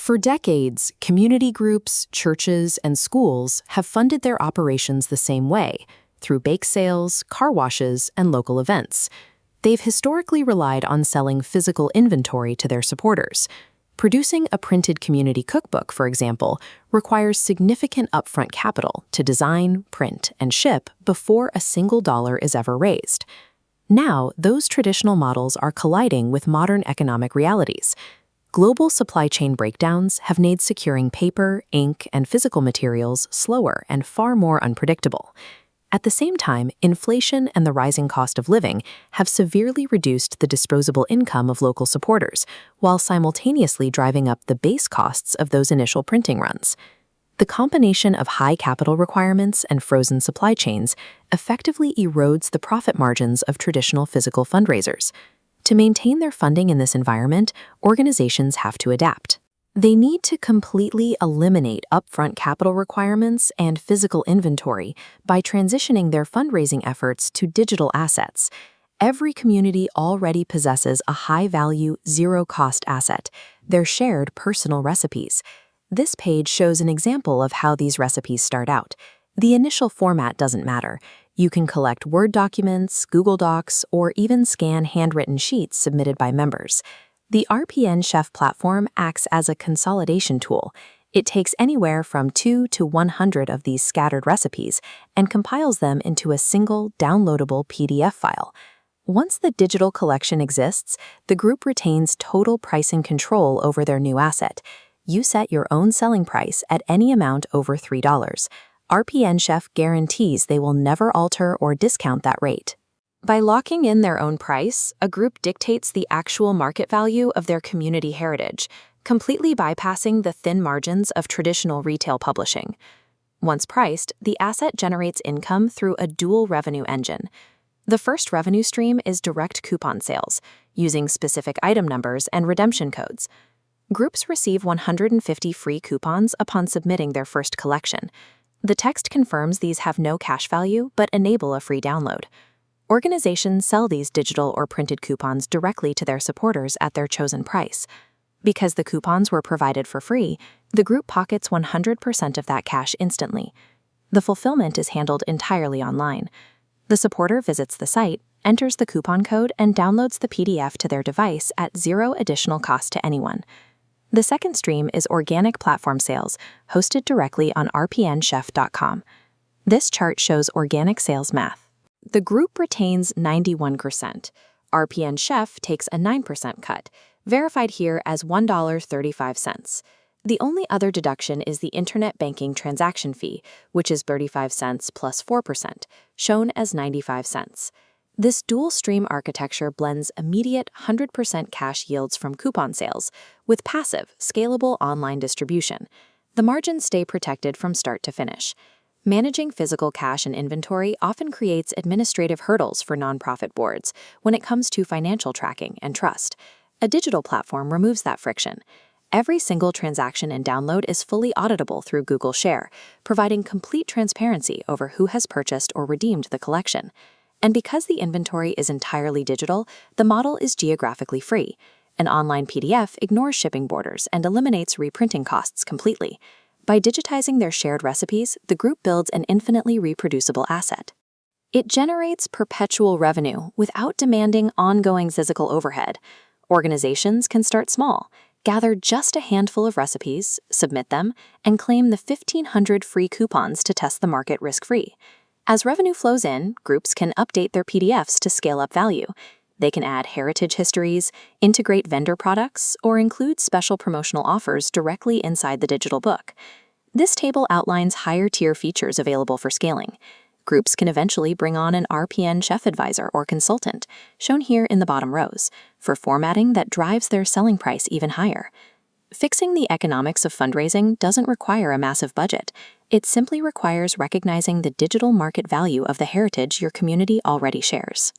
For decades, community groups, churches, and schools have funded their operations the same way, through bake sales, car washes, and local events. They've historically relied on selling physical inventory to their supporters. Producing a printed community cookbook, for example, requires significant upfront capital to design, print, and ship before a single dollar is ever raised. Now, those traditional models are colliding with modern economic realities. Global supply chain breakdowns have made securing paper, ink, and physical materials slower and far more unpredictable. At the same time, inflation and the rising cost of living have severely reduced the disposable income of local supporters, while simultaneously driving up the base costs of those initial printing runs. The combination of high capital requirements and frozen supply chains effectively erodes the profit margins of traditional physical fundraisers. To maintain their funding in this environment, organizations have to adapt. They need to completely eliminate upfront capital requirements and physical inventory by transitioning their fundraising efforts to digital assets. Every community already possesses a high-value, zero-cost asset, their shared personal recipes. This page shows an example of how these recipes start out. The initial format doesn't matter. You can collect Word documents, Google Docs, or even scan handwritten sheets submitted by members. The RPN Chef platform acts as a consolidation tool. It takes anywhere from 2 to 100 of these scattered recipes and compiles them into a single, downloadable PDF file. Once the digital collection exists, the group retains total pricing control over their new asset. You set your own selling price at any amount over $3. RPN Chef guarantees they will never alter or discount that rate. By locking in their own price, a group dictates the actual market value of their community heritage, completely bypassing the thin margins of traditional retail publishing. Once priced, the asset generates income through a dual revenue engine. The first revenue stream is direct coupon sales, using specific item numbers and redemption codes. Groups receive 150 free coupons upon submitting their first collection. The text confirms these have no cash value but enable a free download. Organizations sell these digital or printed coupons directly to their supporters at their chosen price. Because the coupons were provided for free, the group pockets 100% of that cash instantly. The fulfillment is handled entirely online. The supporter visits the site, enters the coupon code, and downloads the PDF to their device at zero additional cost to anyone. The second stream is organic platform sales, hosted directly on rpnchef.com. This chart shows organic sales math. The group retains 91%. RPN Chef takes a 9% cut, verified here as $1.35. The only other deduction is the internet banking transaction fee, which is 35 cents plus 4%, shown as 95 cents. This dual-stream architecture blends immediate 100% cash yields from coupon sales with passive, scalable online distribution. The margins stay protected from start to finish. Managing physical cash and inventory often creates administrative hurdles for nonprofit boards when it comes to financial tracking and trust. A digital platform removes that friction. Every single transaction and download is fully auditable through Google Share, providing complete transparency over who has purchased or redeemed the collection. And because the inventory is entirely digital, the model is geographically free. An online PDF ignores shipping borders and eliminates reprinting costs completely. By digitizing their shared recipes, the group builds an infinitely reproducible asset. It generates perpetual revenue without demanding ongoing physical overhead. Organizations can start small, gather just a handful of recipes, submit them, and claim the 1,500 free coupons to test the market risk-free. As revenue flows in, groups can update their PDFs to scale up value. They can add heritage histories, integrate vendor products, or include special promotional offers directly inside the digital book. This table outlines higher-tier features available for scaling. Groups can eventually bring on an RPN Chef advisor or consultant, shown here in the bottom rows, for formatting that drives their selling price even higher. Fixing the economics of fundraising doesn't require a massive budget. It simply requires recognizing the digital market value of the heritage your community already shares.